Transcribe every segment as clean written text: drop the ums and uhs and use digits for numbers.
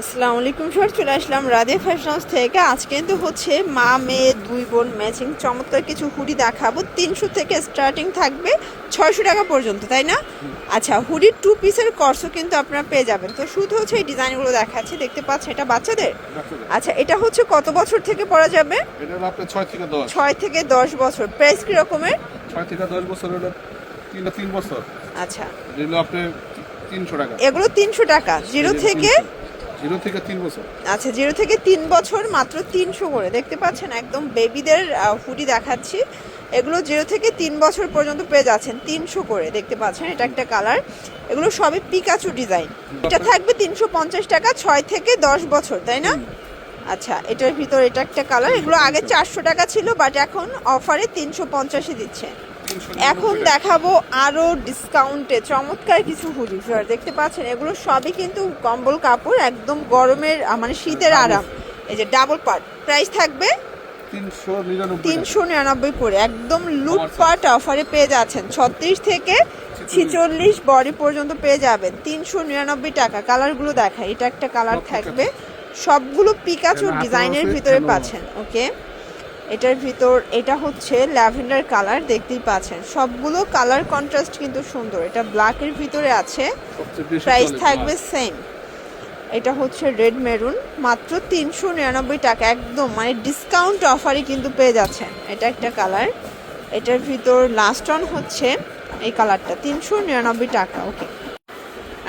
আসসালামু আলাইকুম স্যার, চলে আসলাম রাধিয়া ফ্যাশন হাউস থেকে। আজকে কিন্তু হচ্ছে মা মেয়ে দুই বোন ম্যাচিং চমৎকার কিছু হুডি দেখাবো। 300 থেকে স্টার্টিং থাকবে 600 টাকা পর্যন্ত, তাই না? আচ্ছা, হুডির 2 পিসের কর্সও কিন্তু আপনারা পেয়ে যাবেন। তো শুধু হচ্ছে এই ডিজাইনগুলো দেখাচ্ছি, দেখতে পাচ্ছেন এটা বাচ্চাদের। আচ্ছা, এটা হচ্ছে কত বছর থেকে পরা যাবে? এটা হলো আপনার 6 থেকে 10। 6 থেকে 10 বছর। প্রাইস কি রকমের? 6 থেকে 10 বছর হলো 3 বছর। আচ্ছা, যেগুলো আপনার 300 টাকা। এগুলো 300 টাকা। 0 থেকে 3 বছর। আচ্ছা, 0 থেকে 3 বছর মাত্র 300 করে। দেখতে পাচ্ছেন একদম বেবিদের হুডি দেখাচ্ছি। এগুলো 0 থেকে 3 বছর পর্যন্ত পেয়ে যাচ্ছেন 300 করে। দেখতে পাচ্ছেন এটা একটা কালার। এগুলো সবই পিকাচু ডিজাইন। এটা থাকবে 350 টাকা, 6 থেকে 10 বছর, তাই না? আচ্ছা, এটার ভিতর এটা একটা কালার। এগুলো আগে 400 টাকা ছিল, বাট এখন অফারে 350-এ দিচ্ছে। এখন দেখাবো আরো ডিসকাউন্টে চমৎকার কিছু হুডি। দেখতে পাচ্ছেন এগুলো সবই কিন্তু কম্বল কাপড়, একদম গরমের মানে শীতের আরাম। এই যে ডাবল পার্ট, প্রাইস থাকবে 399 করে। একদম লুটপাট অফারে পেয়ে যাচ্ছেন। 36 থেকে 46 বডি পর্যন্ত পেয়ে যাবেন 399 টাকা। কালারগুলো দেখায়, এটা একটা কালার থাকবে। সবগুলো পিকাচু ডিজাইনের ভিতরে পাচ্ছেন। ওকে, এটার ভিতর এটা হচ্ছে ল্যাভেন্ডার কালার, দেখতেই পাচ্ছেন সবগুলো কালার কন্ট্রাস্ট কিন্তু সুন্দর। এটা ব্ল্যাকের ভিতরে আছে, প্রাইস থাকবে সেম। এটা হচ্ছে রেড মেরুন, মাত্র 399 টাকা। একদম মানে ডিসকাউন্ট অফারই কিন্তু পেয়ে যাচ্ছেন। এটা একটা কালার। এটার ভিতর লাস্ট অন হচ্ছে এই কালারটা, 399 টাকা। ওকে,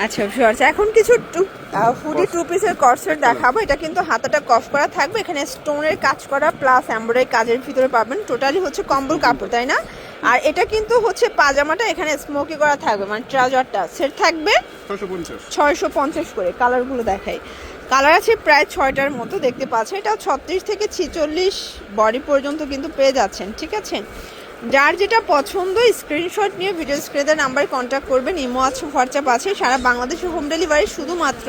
আচ্ছা ভিউয়ার্স, এখন কিছু হুডি 2 পিসের কর্সেট দেখাবো। এটা কিন্তু হাতাটা কফ করা থাকবে, এখানে স্টোনের কাজ করা প্লাস এমব্রয়ডারি কাজের ভিতরে পাবেন। টোটালি হচ্ছে কম্বল কাপড়, তাই না? আর এটা কিন্তু হচ্ছে পাজামাটা এখানে স্মোকি করা থাকবে, মানে ট্রাউজারটা সেট থাকবে 650 করে। কালারগুলো দেখাই, কালার আছে প্রায় 6টার মতো। দেখতে পাচ্ছেন এটা 36 থেকে 46 বডি পর্যন্ত কিন্তু পেয়ে যাচ্ছেন, ঠিক আছে? যার যেটা পছন্দ স্ক্রিনশট নিয়ে ভিডিও স্ক্রিনের নাম্বারে কন্ট্যাক্ট করবেন। ইমো আছে, হোয়াটসঅ্যাপ আছে, সারা বাংলাদেশে হোম ডেলিভারি। শুধুমাত্র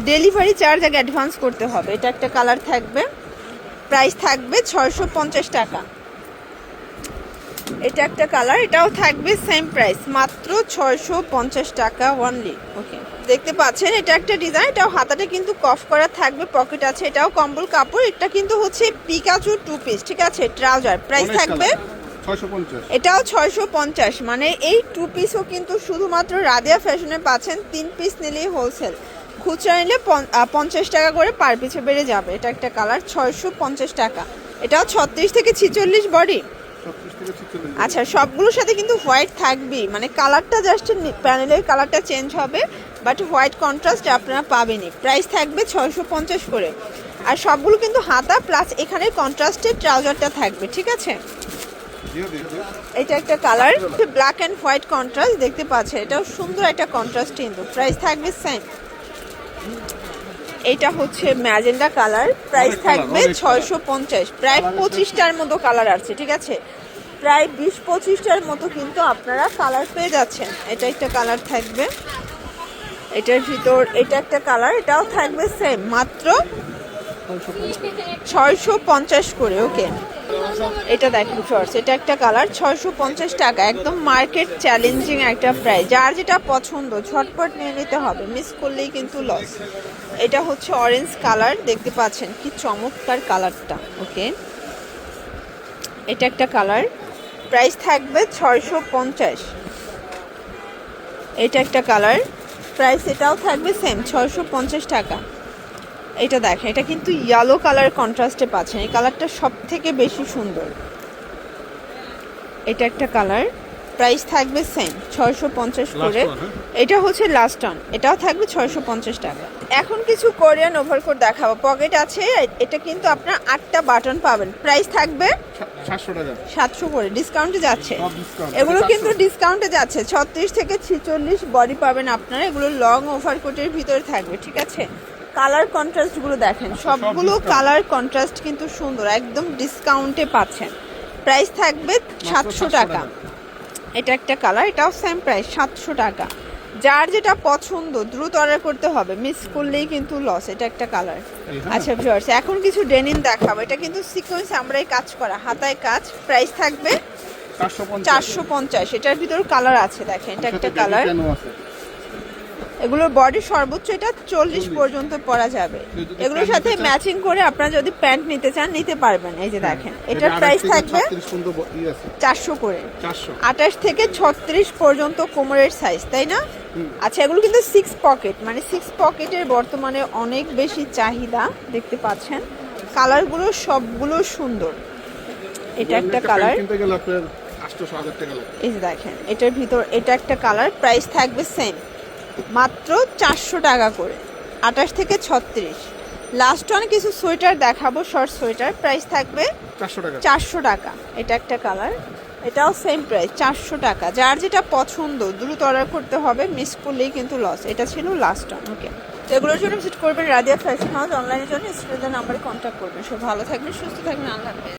ডেলিভারি চার্জ আগে অ্যাডভান্স করতে হবে। এটা একটা কালার থাকবে, প্রাইস থাকবে 650 টাকা। এটা একটা কালার, এটাও থাকবে সেম প্রাইস, মাত্র 650 টাকা অনলি। ওকে, দেখতে পাচ্ছেন এটা একটা ডিজাইন। এটাও হাতাটা কিন্তু কফ করা থাকবে, পকেট আছে। এটাও কম্বল কাপড়। এটা কিন্তু হচ্ছে পিকাচু 2 পিস, ঠিক আছে? ট্রাউজার, প্রাইস থাকবে 650। এটাও 650। মানে এই 2 পিসও কিন্তু শুধুমাত্র রাধিয়া ফ্যাশনে পাচ্ছেন। 3 পিস নিলেই হোলসেল, খুচরা নিলে 50 টাকা করে পার পিছে বেড়ে যাবে। এটা একটা কালার, 650 টাকা। এটাও 36 থেকে 46 বডি। 36 থেকে 46। আচ্ছা, সবগুলোর সাথে কিন্তু হোয়াইট থাকবেই, মানে কালারটা জাস্ট প্যানেলের কালারটা চেঞ্জ হবে, বাট হোয়াইট কন্ট্রাস্ট আপনারা পাবেনই। প্রাইস থাকবে 650 করে। আর সবগুলো কিন্তু হাতা প্লাস এখানে কন্ট্রাস্টের ট্রাউজারটা থাকবে, ঠিক আছে? এটা একটা colour, black and white contrast, দেখতে পাচ্ছেন এটাও সুন্দর একটা কন্ট্রাস্ট কিন্তু। প্রাইস থাকবে সেম। এটা হচ্ছে ম্যাজেন্ডা কালার, প্রাইস থাকবে 650। প্রায় 25টার মতো কালার আছে, ঠিক আছে? প্রায় 20-25টার মতো কিন্তু আপনারা কালার পেয়ে যাচ্ছেন। এটা একটা কালার থাকবে। এটার ভিতর এটা একটা কালার, এটাও থাকবে সেম, মাত্র 650 করে। ওকে, এটা দেখুন শর্টস, এটা একটা কালার, 650 টাকা। একদম মার্কেট চ্যালেঞ্জিং একটা প্রাইস। যার যেটা পছন্দ ঝটপট নিয়ে নিতে হবে, মিস করলেই কিন্তু লস। এটা হচ্ছে অরেঞ্জ কালার, দেখতে পাচ্ছেন কি চমৎকার কালারটা। ওকে, এটা একটা কালার, প্রাইস থাকবে 650। এটা একটা কালার, প্রাইস এটাও থাকবে সেম, 650 টাকা। এটা দেখেন, এটা কিন্তু ইয়েলো কালার কন্ট্রাস্টে পাচ্ছেন। এই কালারটা সব থেকে বেশি সুন্দর। এটা একটা কালার, প্রাইস থাকবে সেম, 650 করে। এটা হচ্ছে লাস্ট অন, এটাও থাকবে 650 টাকা। এখন কিছু কোরিয়ান ওভারকোট দেখাবো, পকেট আছে। এটা কিন্তু আপনার 8টা বাটন পাবেন। প্রাইস থাকবে 700 টাকা। 700 করে, ডিসকাউন্টে যাচ্ছে। সব ডিসকাউন্ট। এগুলো কিন্তু ডিসকাউন্টে যাচ্ছে। 36 থেকে 46 বডি পাবেন আপনারা। এগুলো লং ওভারকোটের ভিতরে থাকবে, ঠিক আছে? কালার কন্ট্রাস্টগুলো দেখেন, সবগুলো কালার কন্ট্রাস্ট কিন্তু সুন্দর, একদম ডিসকাউন্টে পাচ্ছেন। প্রাইস থাকবে 700 টাকা। এটা একটা কালার, এটাও সেম প্রাইস, 700 টাকা। যার যেটা পছন্দ দ্রুত অর্ডার করতে হবে, মিস করলেই কিন্তু লস। এটা একটা কালার। আচ্ছা ভিউয়ার্স, এখন কিছু ডেনিম দেখাবো। এটা কিন্তু সিকোয়েন্স আমরাই কাজ করা, হাতায় কাজ। প্রাইস থাকবে 450। এটার ভিতর কালার আছে, দেখেন এটা একটা কালার। এগুলোর বডি সর্বোচ্চ এটা 40 পর্যন্ত পরা যাবে। কেউ যদি এগুলোর প্যান্ট সাথে নিতে চান- ম্যাচিং করে আপনারা যদি প্যান্ট নিতে চান নিতে পারবেন। এই যে দেখেন এটার এটা প্রাইস 28 থেকে থাকবে 36 পর্যন্ত আছে 400 করে, 400 28 থেকে 36 পর্যন্ত কোমরের সাইজ, তাই না? আচ্ছা, এগুলো কিন্তু 6 পকেট, মানে 6 পকেটের বর্তমানে অনেক বেশি চাহিদা দেখতে পাচ্ছেন। কালারগুলো সবগুলো সুন্দর। এটা একটা কালার, কিনতে গেলে আপনার 800-1000 টাকা লাগবে। এই যে দেখেন এটার ভিতর এটা একটা কালার, প্রাইস থাকবে সেম মাত্র 400 টাকা করে, 28 থেকে 36। লাস্ট ওয়ান কিছু সোয়েটার দেখাবো, শর্ট সোয়েটার, প্রাইস থাকবে 400 টাকা 400 টাকা। এটা একটা কালার, এটাও সেম প্রাইস 400 টাকা। যার যেটা পছন্দ দ্রুত অর্ডার করতে হবে, মিস করলেই কিন্তু লস। এটা ছিল লাস্ট ওয়ান। ওকে, তো এগুলোর জন্য ভিজিট করবেন রাদিয়া ফ্যাশন হাউস। অনলাইনের জন্য স্ক্রিনের নাম্বারে কন্ট্যাক্ট করবেন। সব ভালো থাকবেন, সুস্থ থাকবেন, আল্লাহ হাফেজ।